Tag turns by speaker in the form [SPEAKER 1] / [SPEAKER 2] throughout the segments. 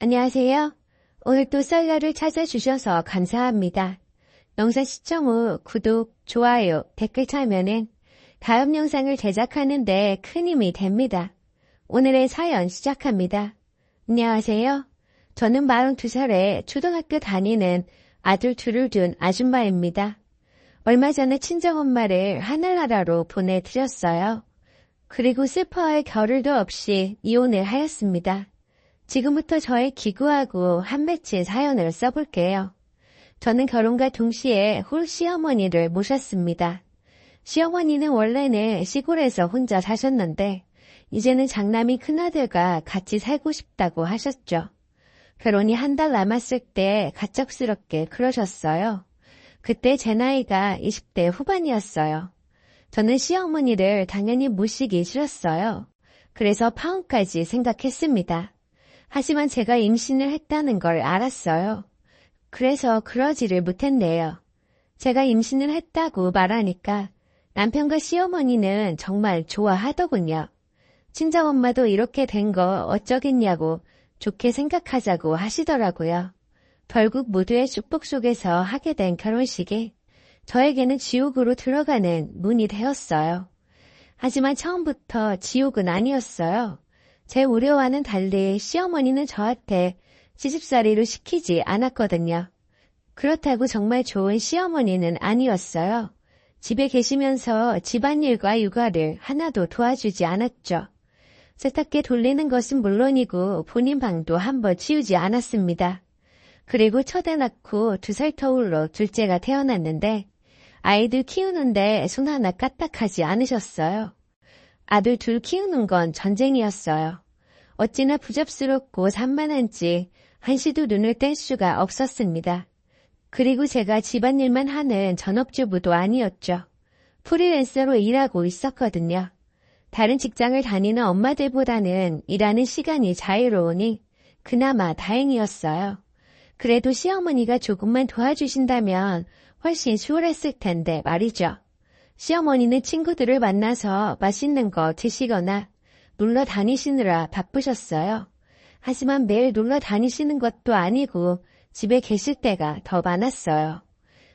[SPEAKER 1] 안녕하세요. 오늘 또 썰러를 찾아주셔서 감사합니다. 영상 시청 후 구독, 좋아요, 댓글 참여는 다음 영상을 제작하는데 큰 힘이 됩니다. 오늘의 사연 시작합니다. 안녕하세요. 저는 42살에 초등학교 다니는 아들 둘을 둔 아줌마입니다. 얼마 전에 친정엄마를 하늘나라로 보내드렸어요. 그리고 슬퍼할 겨를도 없이 이혼을 하였습니다. 지금부터 저의 기구하고 한 맺힌 사연을 써볼게요. 저는 결혼과 동시에 홀 시어머니를 모셨습니다. 시어머니는 원래는 시골에서 혼자 사셨는데 이제는 장남이 큰아들과 같이 살고 싶다고 하셨죠. 결혼이 한 달 남았을 때 갑작스럽게 그러셨어요. 그때 제 나이가 20대 후반이었어요. 저는 시어머니를 당연히 모시기 싫었어요. 그래서 파혼까지 생각했습니다. 하지만 제가 임신을 했다는 걸 알았어요. 그래서 그러지를 못했네요. 제가 임신을 했다고 말하니까 남편과 시어머니는 정말 좋아하더군요. 친정엄마도 이렇게 된 거 어쩌겠냐고 좋게 생각하자고 하시더라고요. 결국 모두의 축복 속에서 하게 된 결혼식이 저에게는 지옥으로 들어가는 문이 되었어요. 하지만 처음부터 지옥은 아니었어요. 제 우려와는 달리 시어머니는 저한테 시집살이를 시키지 않았거든요. 그렇다고 정말 좋은 시어머니는 아니었어요. 집에 계시면서 집안일과 육아를 하나도 도와주지 않았죠. 세탁기 돌리는 것은 물론이고 본인 방도 한번 치우지 않았습니다. 그리고 첫애 낳고 2살 터울로 둘째가 태어났는데 아이들 키우는데 손 하나 까딱하지 않으셨어요. 아들 둘 키우는 건 전쟁이었어요. 어찌나 부잡스럽고 산만한지 한시도 눈을 뗄 수가 없었습니다. 그리고 제가 집안일만 하는 전업주부도 아니었죠. 프리랜서로 일하고 있었거든요. 다른 직장을 다니는 엄마들보다는 일하는 시간이 자유로우니 그나마 다행이었어요. 그래도 시어머니가 조금만 도와주신다면 훨씬 수월했을 텐데 말이죠. 시어머니는 친구들을 만나서 맛있는 거 드시거나 놀러 다니시느라 바쁘셨어요. 하지만 매일 놀러 다니시는 것도 아니고 집에 계실 때가 더 많았어요.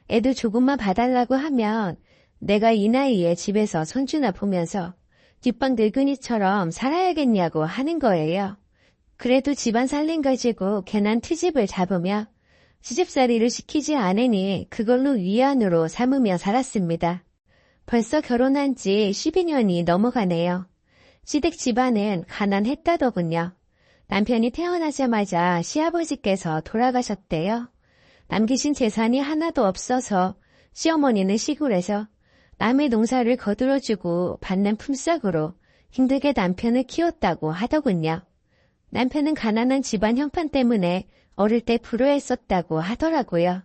[SPEAKER 1] 애도 조금만 봐달라고 하면 내가 이 나이에 집에서 손주나 보면서 뒷방 늙은이처럼 살아야겠냐고 하는 거예요. 그래도 집안 살림 가지고 괜한 트집을 잡으며 시집살이를 시키지 않으니 그걸로 위안으로 삼으며 살았습니다. 벌써 결혼한 지 12년이 넘어가네요. 시댁 집안은 가난했다더군요. 남편이 태어나자마자 시아버지께서 돌아가셨대요. 남기신 재산이 하나도 없어서 시어머니는 시골에서 남의 농사를 거들어주고 받는 품삯으로 힘들게 남편을 키웠다고 하더군요. 남편은 가난한 집안 형편 때문에 어릴 때 불효했었다고 하더라고요.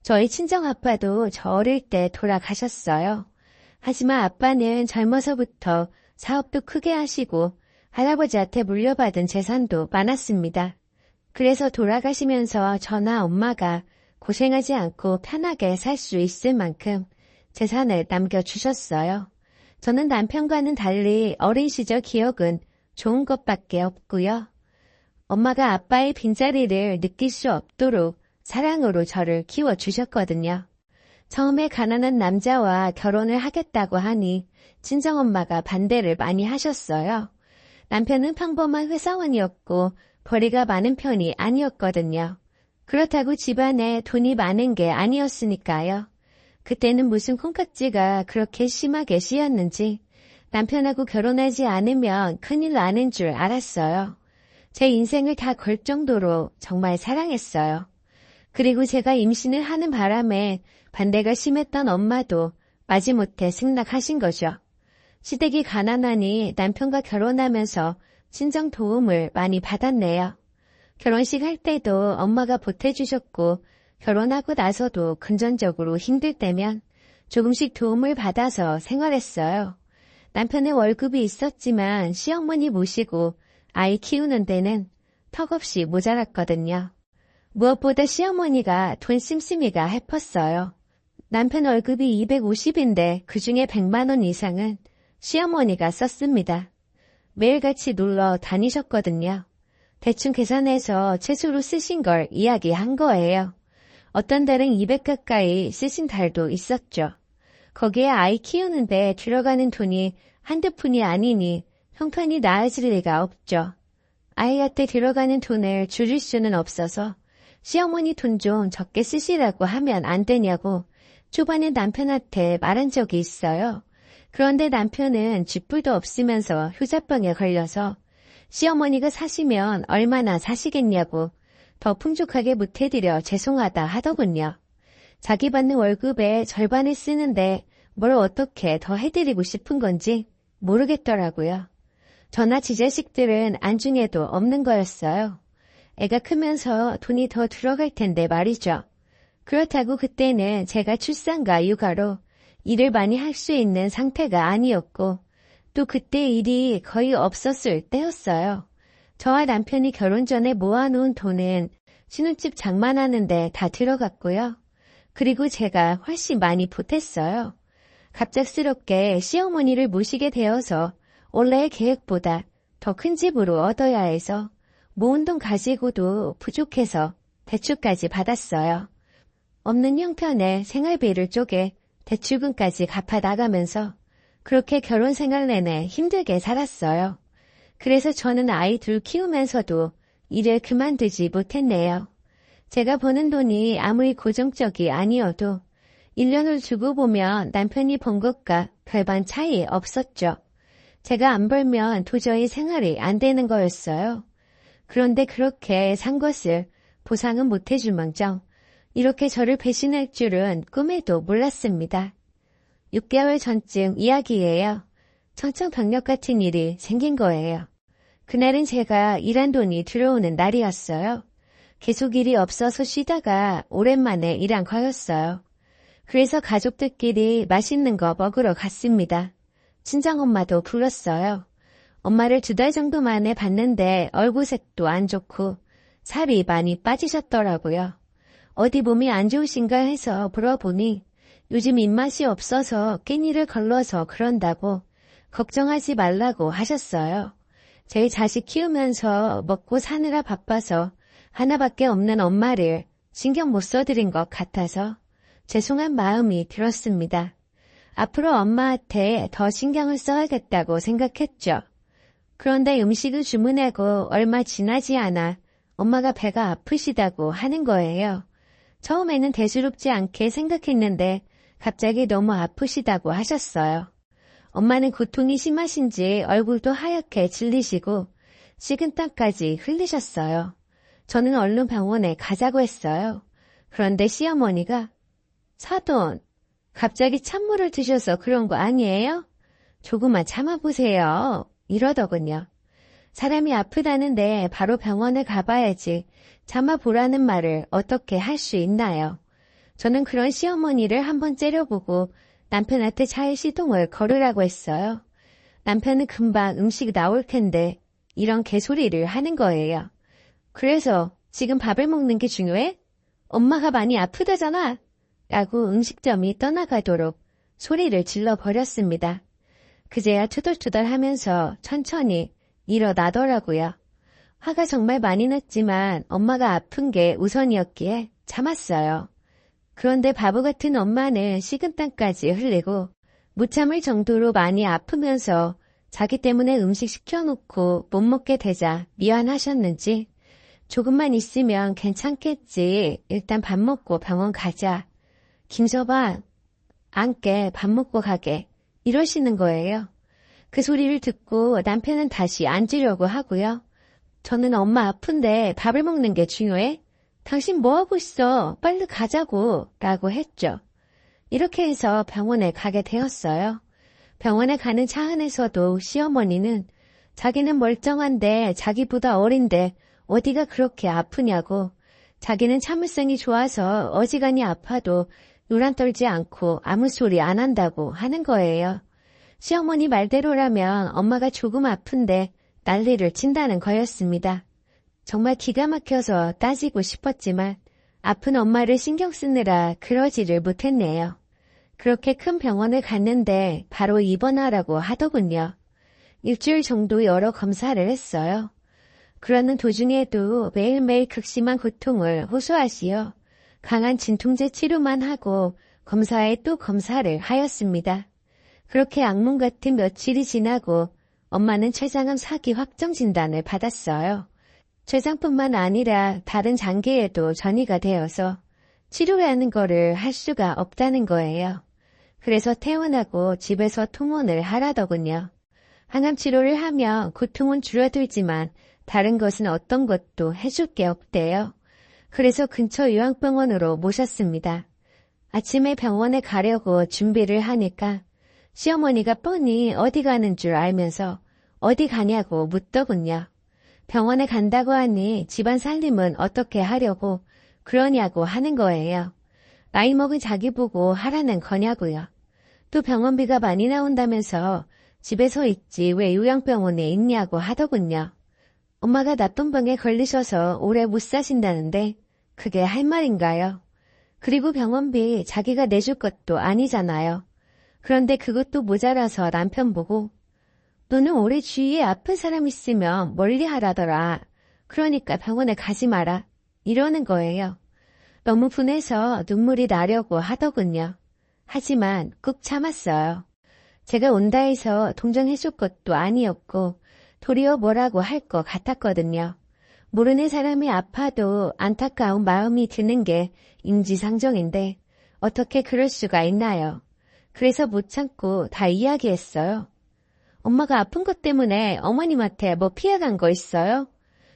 [SPEAKER 1] 저희 친정아빠도 저 어릴 때 돌아가셨어요. 하지만 아빠는 젊어서부터 사업도 크게 하시고 할아버지한테 물려받은 재산도 많았습니다. 그래서 돌아가시면서 저나 엄마가 고생하지 않고 편하게 살 수 있을 만큼 재산을 남겨주셨어요. 저는 남편과는 달리 어린 시절 기억은 좋은 것밖에 없고요. 엄마가 아빠의 빈자리를 느낄 수 없도록 사랑으로 저를 키워주셨거든요. 처음에 가난한 남자와 결혼을 하겠다고 하니 친정엄마가 반대를 많이 하셨어요. 남편은 평범한 회사원이었고 벌이가 많은 편이 아니었거든요. 그렇다고 집안에 돈이 많은 게 아니었으니까요. 그때는 무슨 콩깍지가 그렇게 심하게 씌었는지 남편하고 결혼하지 않으면 큰일 나는 줄 알았어요. 제 인생을 다 걸 정도로 정말 사랑했어요. 그리고 제가 임신을 하는 바람에 반대가 심했던 엄마도 마지못해 승낙하신 거죠. 시댁이 가난하니 남편과 결혼하면서 친정 도움을 많이 받았네요. 결혼식 할 때도 엄마가 보태주셨고 결혼하고 나서도 금전적으로 힘들 때면 조금씩 도움을 받아서 생활했어요. 남편의 월급이 있었지만 시어머니 모시고 아이 키우는 데는 턱없이 모자랐거든요. 무엇보다 시어머니가 돈 씀씀이가 해펐어요. 남편 월급이 250인데 그중에 100만 원 이상은 시어머니가 썼습니다. 매일같이 놀러 다니셨거든요. 대충 계산해서 최소로 쓰신 걸 이야기한 거예요. 어떤 달은 200 가까이 쓰신 달도 있었죠. 거기에 아이 키우는데 들어가는 돈이 한두 푼이 아니니 형편이 나아질 리가 없죠. 아이한테 들어가는 돈을 줄일 수는 없어서 시어머니 돈 좀 적게 쓰시라고 하면 안 되냐고 초반에 남편한테 말한 적이 있어요. 그런데 남편은 쥐뿔도 없으면서 효자병에 걸려서 시어머니가 사시면 얼마나 사시겠냐고 더 풍족하게 못해드려 죄송하다 하더군요. 자기 받는 월급의 절반을 쓰는데 뭘 어떻게 더 해드리고 싶은 건지 모르겠더라고요. 저나 지자식들은 안중에도 없는 거였어요. 애가 크면서 돈이 더 들어갈 텐데 말이죠. 그렇다고 그때는 제가 출산과 육아로 일을 많이 할 수 있는 상태가 아니었고 또 그때 일이 거의 없었을 때였어요. 저와 남편이 결혼 전에 모아놓은 돈은 신혼집 장만하는데 다 들어갔고요. 그리고 제가 훨씬 많이 보탰어요. 갑작스럽게 시어머니를 모시게 되어서 원래의 계획보다 더 큰 집으로 얻어야 해서 모은 돈 가지고도 부족해서 대출까지 받았어요. 없는 형편에 생활비를 쪼개 대출금까지 갚아 나가면서 그렇게 결혼 생활 내내 힘들게 살았어요. 그래서 저는 아이 둘 키우면서도 일을 그만두지 못했네요. 제가 버는 돈이 아무리 고정적이 아니어도 1년을 두고 보면 남편이 번 것과 별반 차이 없었죠. 제가 안 벌면 도저히 생활이 안 되는 거였어요. 그런데 그렇게 산 것을 보상은 못 해줄망정 이렇게 저를 배신할 줄은 꿈에도 몰랐습니다. 6개월 전쯤 이야기예요. 청천벽력 같은 일이 생긴 거예요. 그날은 제가 일한 돈이 들어오는 날이었어요. 계속 일이 없어서 쉬다가 오랜만에 일한 거였어요. 그래서 가족들끼리 맛있는 거 먹으러 갔습니다. 친정엄마도 불렀어요. 엄마를 2달 정도 만에 봤는데 얼굴색도 안 좋고 살이 많이 빠지셨더라고요. 어디 몸이 안 좋으신가 해서 물어보니 요즘 입맛이 없어서 끼니를 걸러서 그런다고 걱정하지 말라고 하셨어요. 제 자식 키우면서 먹고 사느라 바빠서 하나밖에 없는 엄마를 신경 못 써드린 것 같아서 죄송한 마음이 들었습니다. 앞으로 엄마한테 더 신경을 써야겠다고 생각했죠. 그런데 음식을 주문하고 얼마 지나지 않아 엄마가 배가 아프시다고 하는 거예요. 처음에는 대수롭지 않게 생각했는데 갑자기 너무 아프시다고 하셨어요. 엄마는 고통이 심하신지 얼굴도 하얗게 질리시고 식은땀까지 흘리셨어요. 저는 얼른 병원에 가자고 했어요. 그런데 시어머니가 사돈, 갑자기 찬물을 드셔서 그런 거 아니에요? 조금만 참아보세요. 이러더군요. 사람이 아프다는데 바로 병원에 가봐야지 참아보라는 말을 어떻게 할 수 있나요? 저는 그런 시어머니를 한번 째려보고 남편한테 잘 시동을 걸으라고 했어요. 남편은 금방 음식 나올 텐데 이런 개소리를 하는 거예요. 그래서 지금 밥을 먹는 게 중요해? 엄마가 많이 아프다잖아. 라고 음식점이 떠나가도록 소리를 질러버렸습니다. 그제야 투덜투덜 하면서 천천히 일어나더라고요. 화가 정말 많이 났지만 엄마가 아픈 게 우선이었기에 참았어요. 그런데 바보 같은 엄마는 식은땀까지 흘리고 못 참을 정도로 많이 아프면서 자기 때문에 음식 시켜놓고 못 먹게 되자 미안하셨는지 조금만 있으면 괜찮겠지. 일단 밥 먹고 병원 가자. 김서방, 앉게 밥 먹고 가게. 이러시는 거예요. 그 소리를 듣고 남편은 다시 앉으려고 하고요. 저는 엄마 아픈데 밥을 먹는 게 중요해? 당신 뭐하고 있어? 빨리 가자고. 라고 했죠. 이렇게 해서 병원에 가게 되었어요. 병원에 가는 차 안에서도 시어머니는 자기는 멀쩡한데 자기보다 어린데 어디가 그렇게 아프냐고, 자기는 참을성이 좋아서 어지간히 아파도 노란 떨지 않고 아무 소리 안 한다고 하는 거예요. 시어머니 말대로라면 엄마가 조금 아픈데 난리를 친다는 거였습니다. 정말 기가 막혀서 따지고 싶었지만 아픈 엄마를 신경 쓰느라 그러지를 못했네요. 그렇게 큰 병원을 갔는데 바로 입원하라고 하더군요. 일주일 정도 여러 검사를 했어요. 그러는 도중에도 매일매일 극심한 고통을 호소하시어 강한 진통제 치료만 하고 검사에 또 검사를 하였습니다. 그렇게 악몽 같은 며칠이 지나고 엄마는 췌장암 4기 확정 진단을 받았어요. 췌장뿐만 아니라 다른 장기에도 전이가 되어서 치료라는 거를 할 수가 없다는 거예요. 그래서 퇴원하고 집에서 통원을 하라더군요. 항암 치료를 하면 고통은 줄어들지만 다른 것은 어떤 것도 해줄 게 없대요. 그래서 근처 요양병원으로 모셨습니다. 아침에 병원에 가려고 준비를 하니까 시어머니가 뻔히 어디 가는 줄 알면서 어디 가냐고 묻더군요. 병원에 간다고 하니 집안 살림은 어떻게 하려고 그러냐고 하는 거예요. 나이 먹은 자기 보고 하라는 거냐고요. 또 병원비가 많이 나온다면서 집에서 있지 왜 요양병원에 있냐고 하더군요. 엄마가 나쁜 병에 걸리셔서 오래 못 사신다는데 그게 할 말인가요? 그리고 병원비 자기가 내줄 것도 아니잖아요. 그런데 그것도 모자라서 남편 보고 너는 오래 주위에 아픈 사람 있으면 멀리 하라더라. 그러니까 병원에 가지 마라. 이러는 거예요. 너무 분해서 눈물이 나려고 하더군요. 하지만 꾹 참았어요. 제가 온다 해서 동정해줄 것도 아니었고 도리어 뭐라고 할 것 같았거든요. 모르는 사람이 아파도 안타까운 마음이 드는 게 인지상정인데 어떻게 그럴 수가 있나요? 그래서 못 참고 다 이야기했어요. 엄마가 아픈 것 때문에 어머님한테 뭐 피해간 거 있어요?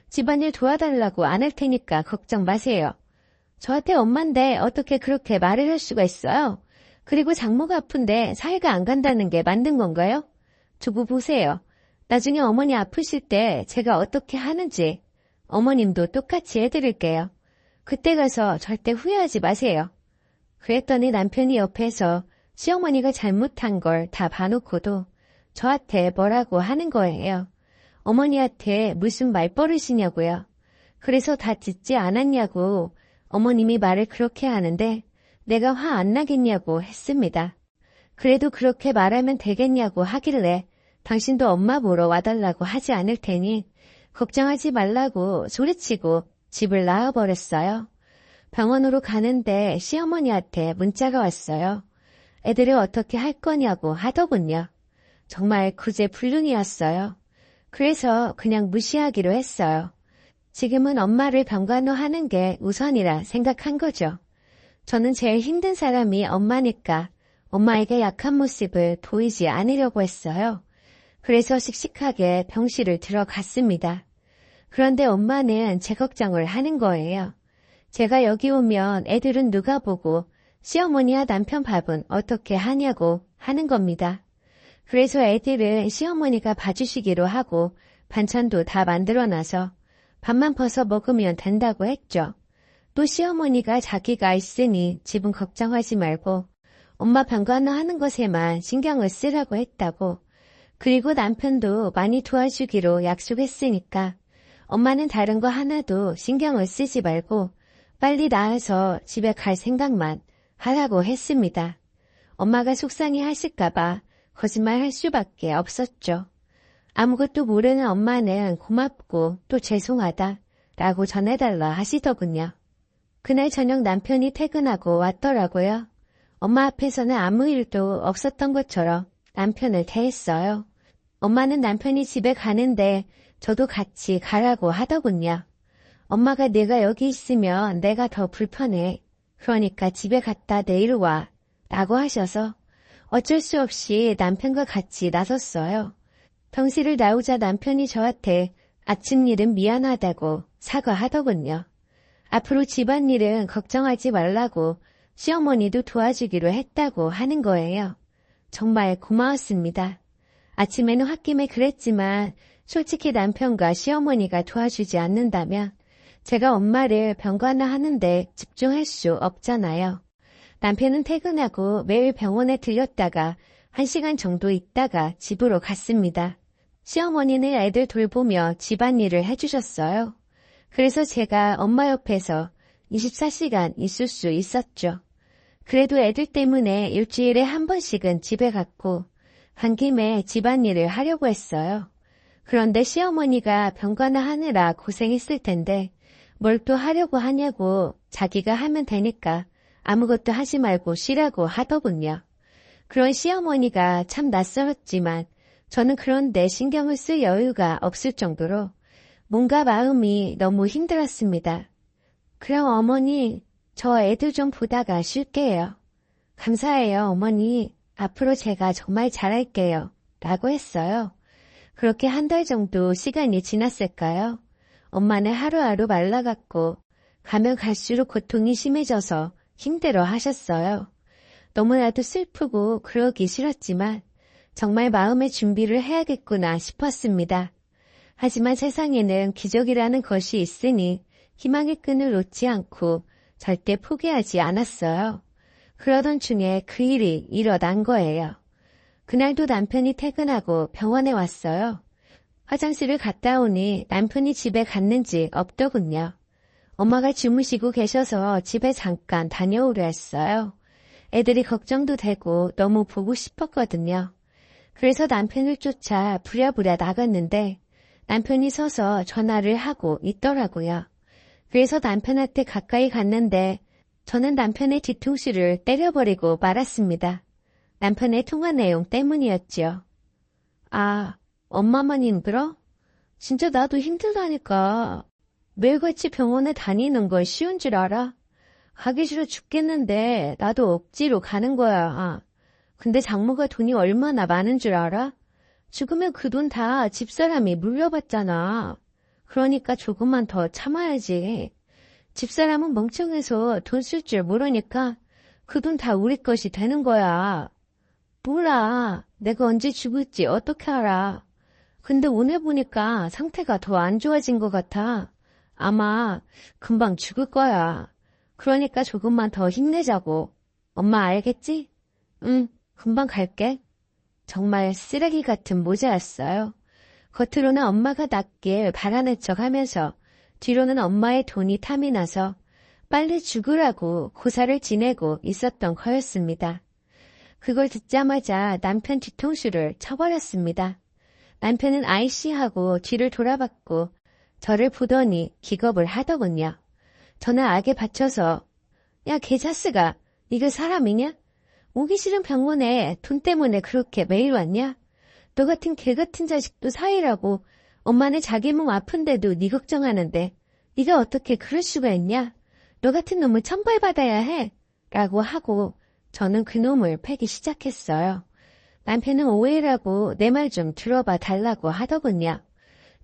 [SPEAKER 1] 집안일 도와달라고 안 할 테니까 걱정 마세요. 저한테 엄마인데 어떻게 그렇게 말을 할 수가 있어요? 그리고 장모가 아픈데 사회가 안 간다는 게 맞는 건가요? 두고 보세요. 나중에 어머니 아프실 때 제가 어떻게 하는지 어머님도 똑같이 해드릴게요. 그때 가서 절대 후회하지 마세요. 그랬더니 남편이 옆에서 시어머니가 잘못한 걸 다 봐놓고도 저한테 뭐라고 하는 거예요. 어머니한테 무슨 말버릇이냐고요. 그래서 다 듣지 않았냐고 어머님이 말을 그렇게 하는데 내가 화 안 나겠냐고 했습니다. 그래도 그렇게 말하면 되겠냐고 하길래 당신도 엄마 보러 와달라고 하지 않을 테니 걱정하지 말라고 소리치고 집을 나와버렸어요. 병원으로 가는데 시어머니한테 문자가 왔어요. 애들을 어떻게 할 거냐고 하더군요. 정말 구제불능이었어요. 그래서 그냥 무시하기로 했어요. 지금은 엄마를 병간호하는 게 우선이라 생각한 거죠. 저는 제일 힘든 사람이 엄마니까 엄마에게 약한 모습을 보이지 않으려고 했어요. 그래서 씩씩하게 병실을 들어갔습니다. 그런데 엄마는 제 걱정을 하는 거예요. 제가 여기 오면 애들은 누가 보고 시어머니와 남편 밥은 어떻게 하냐고 하는 겁니다. 그래서 애들은 시어머니가 봐주시기로 하고 반찬도 다 만들어놔서 밥만 퍼서 먹으면 된다고 했죠. 또 시어머니가 자기가 있으니 집은 걱정하지 말고 엄마 병간호 하는 것에만 신경을 쓰라고 했다고. 그리고 남편도 많이 도와주기로 약속했으니까 엄마는 다른 거 하나도 신경을 쓰지 말고 빨리 나아서 집에 갈 생각만 하라고 했습니다. 엄마가 속상해 하실까봐 거짓말 할 수밖에 없었죠. 아무것도 모르는 엄마는 고맙고 또 죄송하다 라고 전해달라 하시더군요. 그날 저녁 남편이 퇴근하고 왔더라고요. 엄마 앞에서는 아무 일도 없었던 것처럼 남편을 대했어요. 엄마는 남편이 집에 가는데 저도 같이 가라고 하더군요. 엄마가 내가 여기 있으면 내가 더 불편해. 그러니까 집에 갔다 내일 와 라고 하셔서 어쩔 수 없이 남편과 같이 나섰어요. 병실을 나오자 남편이 저한테 아침 일은 미안하다고 사과하더군요. 앞으로 집안일은 걱정하지 말라고 시어머니도 도와주기로 했다고 하는 거예요. 정말 고마웠습니다. 아침에는 홧김에 그랬지만 솔직히 남편과 시어머니가 도와주지 않는다면 제가 엄마를 병간호 하는데 집중할 수 없잖아요. 남편은 퇴근하고 매일 병원에 들렸다가 1시간 정도 있다가 집으로 갔습니다. 시어머니는 애들 돌보며 집안일을 해주셨어요. 그래서 제가 엄마 옆에서 24시간 있을 수 있었죠. 그래도 애들 때문에 일주일에 한 번씩은 집에 갔고 간 김에 집안일을 하려고 했어요. 그런데 시어머니가 병간호 하느라 고생했을 텐데 뭘 또 하려고 하냐고 자기가 하면 되니까 아무것도 하지 말고 쉬라고 하더군요. 그런 시어머니가 참 낯설었지만 저는 그런데 신경을 쓸 여유가 없을 정도로 뭔가 마음이 너무 힘들었습니다. 그럼 어머니, 저 애들 좀 보다가 쉴게요. 감사해요, 어머니. 앞으로 제가 정말 잘할게요. 라고 했어요. 그렇게 한 달 정도 시간이 지났을까요? 엄마는 하루하루 말라갔고 가면 갈수록 고통이 심해져서 힘들어 하셨어요. 너무나도 슬프고 그러기 싫었지만 정말 마음의 준비를 해야겠구나 싶었습니다. 하지만 세상에는 기적이라는 것이 있으니 희망의 끈을 놓지 않고 절대 포기하지 않았어요. 그러던 중에 그 일이 일어난 거예요. 그날도 남편이 퇴근하고 병원에 왔어요. 화장실을 갔다 오니 남편이 집에 갔는지 없더군요. 엄마가 주무시고 계셔서 집에 잠깐 다녀오려 했어요. 애들이 걱정도 되고 너무 보고 싶었거든요. 그래서 남편을 쫓아 부랴부랴 나갔는데 남편이 서서 전화를 하고 있더라고요. 그래서 남편한테 가까이 갔는데 저는 남편의 뒤통수를 때려버리고 말았습니다. 남편의 통화 내용 때문이었죠. 아, 엄마만 힘들어? 진짜 나도 힘들다니까. 매일같이 병원에 다니는 건 쉬운 줄 알아? 가기 싫어 죽겠는데 나도 억지로 가는 거야. 근데 장모가 돈이 얼마나 많은 줄 알아? 죽으면 그 돈 다 집사람이 물려받잖아. 그러니까 조금만 더 참아야지. 집사람은 멍청해서 돈 쓸 줄 모르니까 그 돈 다 우리 것이 되는 거야. 몰라. 내가 언제 죽을지 어떻게 알아. 근데 오늘 보니까 상태가 더 안 좋아진 것 같아. 아마 금방 죽을 거야. 그러니까 조금만 더 힘내자고. 엄마 알겠지? 응, 금방 갈게. 정말 쓰레기 같은 모자였어요. 겉으로는 엄마가 낫길 바라는 척 하면서 뒤로는 엄마의 돈이 탐이 나서 빨리 죽으라고 고사를 지내고 있었던 거였습니다. 그걸 듣자마자 남편 뒤통수를 쳐버렸습니다. 남편은 아이씨하고 뒤를 돌아봤고 저를 보더니 기겁을 하더군요. 저는 악에 받쳐서 야 개자스가 이거 사람이냐? 오기 싫은 병원에 돈 때문에 그렇게 매일 왔냐? 너 같은 개 같은 자식도 사이라고 엄마는 자기 몸 아픈데도 네 걱정하는데 네가 어떻게 그럴 수가 있냐? 너 같은 놈을 천벌받아야 해. 라고 하고 저는 그 놈을 패기 시작했어요. 남편은 오해라고 내 말 좀 들어봐 달라고 하더군요.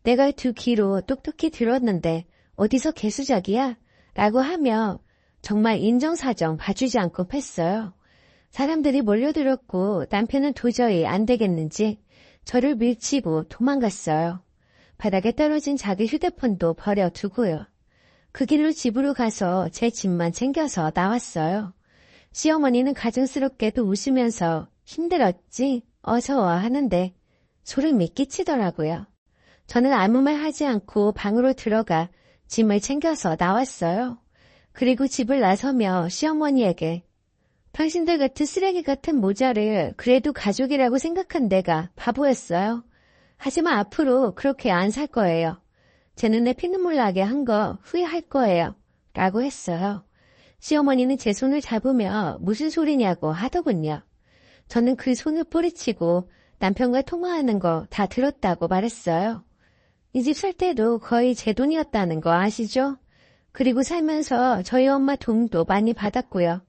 [SPEAKER 1] 내가 두 귀로 똑똑히 들었는데 어디서 개수작이야? 라고 하며 정말 인정사정 봐주지 않고 팼어요. 사람들이 몰려들었고 남편은 도저히 안 되겠는지 저를 밀치고 도망갔어요. 바닥에 떨어진 자기 휴대폰도 버려두고요. 그 길로 집으로 가서 제 짐만 챙겨서 나왔어요. 시어머니는 가증스럽게도 웃으면서 힘들었지? 어서 와 하는데 소름이 끼치더라고요. 저는 아무 말 하지 않고 방으로 들어가 짐을 챙겨서 나왔어요. 그리고 집을 나서며 시어머니에게 당신들 같은 쓰레기 같은 모자를 그래도 가족이라고 생각한 내가 바보였어요. 하지만 앞으로 그렇게 안 살 거예요. 제 눈에 피눈물 나게 한 거 후회할 거예요. 라고 했어요. 시어머니는 제 손을 잡으며 무슨 소리냐고 하더군요. 저는 그 손을 뿌리치고 남편과 통화하는 거 다 들었다고 말했어요. 이 집 살 때도 거의 제 돈이었다는 거 아시죠? 그리고 살면서 저희 엄마 도움도 많이 받았고요.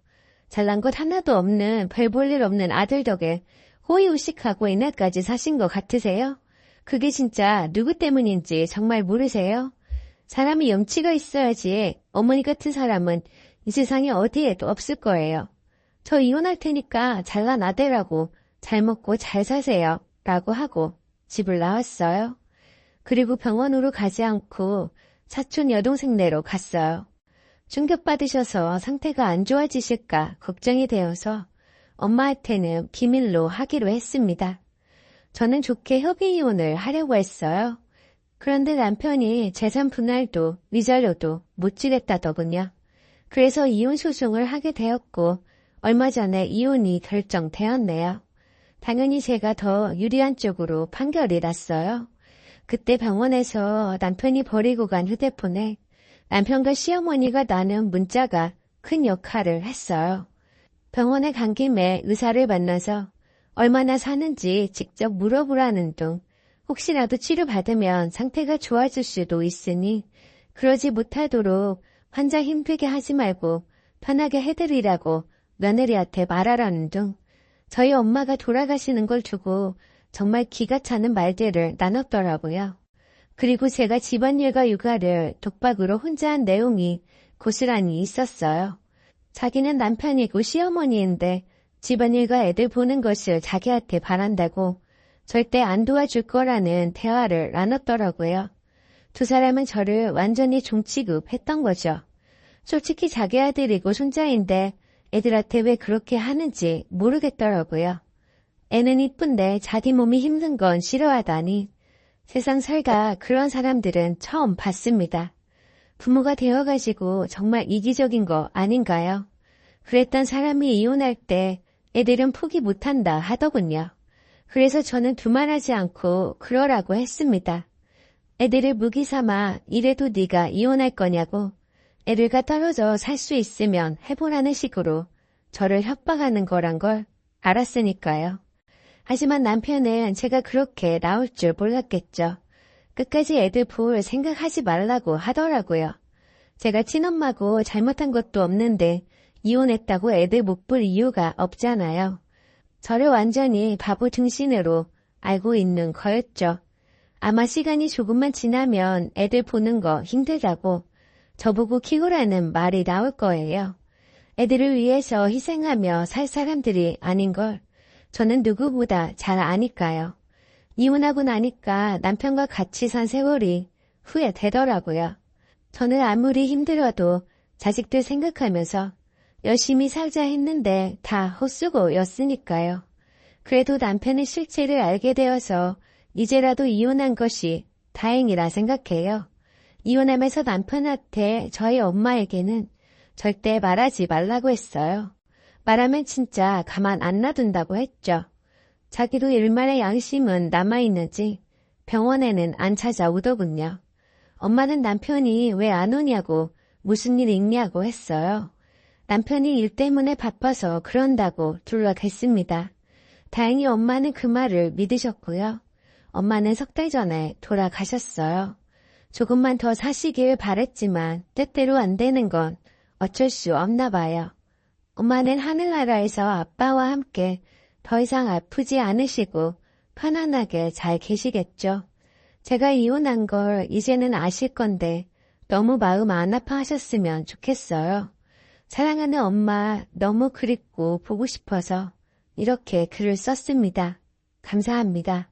[SPEAKER 1] 잘난 것 하나도 없는 별 볼 일 없는 아들 덕에 호의호식하고 이날까지 사신 것 같으세요? 그게 진짜 누구 때문인지 정말 모르세요? 사람이 염치가 있어야지 어머니 같은 사람은 이 세상에 어디에도 없을 거예요. 저 이혼할 테니까 잘난 아들하고 잘 먹고 잘 사세요. 라고 하고 집을 나왔어요. 그리고 병원으로 가지 않고 사촌 여동생네로 갔어요. 충격받으셔서 상태가 안 좋아지실까 걱정이 되어서 엄마한테는 비밀로 하기로 했습니다. 저는 좋게 협의이혼을 하려고 했어요. 그런데 남편이 재산 분할도 위자료도 못 주겠다더군요. 그래서 이혼 소송을 하게 되었고 얼마 전에 이혼이 결정되었네요. 당연히 제가 더 유리한 쪽으로 판결이 났어요. 그때 병원에서 남편이 버리고 간 휴대폰에 남편과 시어머니가 나눈 문자가 큰 역할을 했어요. 병원에 간 김에 의사를 만나서 얼마나 사는지 직접 물어보라는 둥, 혹시라도 치료받으면 상태가 좋아질 수도 있으니 그러지 못하도록 환자 힘들게 하지 말고 편하게 해드리라고 며느리한테 말하라는 둥, 저희 엄마가 돌아가시는 걸 두고 정말 기가 차는 말들을 나눴더라고요. 그리고 제가 집안일과 육아를 독박으로 혼자 한 내용이 고스란히 있었어요. 자기는 남편이고 시어머니인데 집안일과 애들 보는 것을 자기한테 바란다고 절대 안 도와줄 거라는 대화를 나눴더라고요. 두 사람은 저를 완전히 종 취급했던 거죠. 솔직히 자기 아들이고 손자인데 애들한테 왜 그렇게 하는지 모르겠더라고요. 애는 이쁜데 자기 몸이 힘든 건 싫어하다니 세상 살다 그런 사람들은 처음 봤습니다. 부모가 되어가지고 정말 이기적인 거 아닌가요? 그랬던 사람이 이혼할 때 애들은 포기 못한다 하더군요. 그래서 저는 두말하지 않고 그러라고 했습니다. 애들을 무기 삼아 이래도 네가 이혼할 거냐고 애들과 떨어져 살 수 있으면 해보라는 식으로 저를 협박하는 거란 걸 알았으니까요. 하지만 남편은 제가 그렇게 나올 줄 몰랐겠죠. 끝까지 애들 볼 생각하지 말라고 하더라고요. 제가 친엄마고 잘못한 것도 없는데 이혼했다고 애들 못 볼 이유가 없잖아요. 저를 완전히 바보 등신으로 알고 있는 거였죠. 아마 시간이 조금만 지나면 애들 보는 거 힘들다고 저보고 키우라는 말이 나올 거예요. 애들을 위해서 희생하며 살 사람들이 아닌 걸 저는 누구보다 잘 아니까요. 이혼하고 나니까 남편과 같이 산 세월이 후회되더라고요. 저는 아무리 힘들어도 자식들 생각하면서 열심히 살자 했는데 다 헛수고였으니까요. 그래도 남편의 실체를 알게 되어서 이제라도 이혼한 것이 다행이라 생각해요. 이혼하면서 남편한테 저희 엄마에게는 절대 말하지 말라고 했어요. 말하면 진짜 가만 안 놔둔다고 했죠. 자기도 일말의 양심은 남아있는지 병원에는 안 찾아오더군요. 엄마는 남편이 왜 안 오냐고 무슨 일 있냐고 했어요. 남편이 일 때문에 바빠서 그런다고 둘러댔습니다. 다행히 엄마는 그 말을 믿으셨고요. 엄마는 석 달 전에 돌아가셨어요. 조금만 더 사시길 바랬지만 뜻대로 안 되는 건 어쩔 수 없나 봐요. 엄마는 하늘나라에서 아빠와 함께 더 이상 아프지 않으시고 편안하게 잘 계시겠죠. 제가 이혼한 걸 이제는 아실 건데 너무 마음 안 아파하셨으면 좋겠어요. 사랑하는 엄마 너무 그립고 보고 싶어서 이렇게 글을 썼습니다. 감사합니다.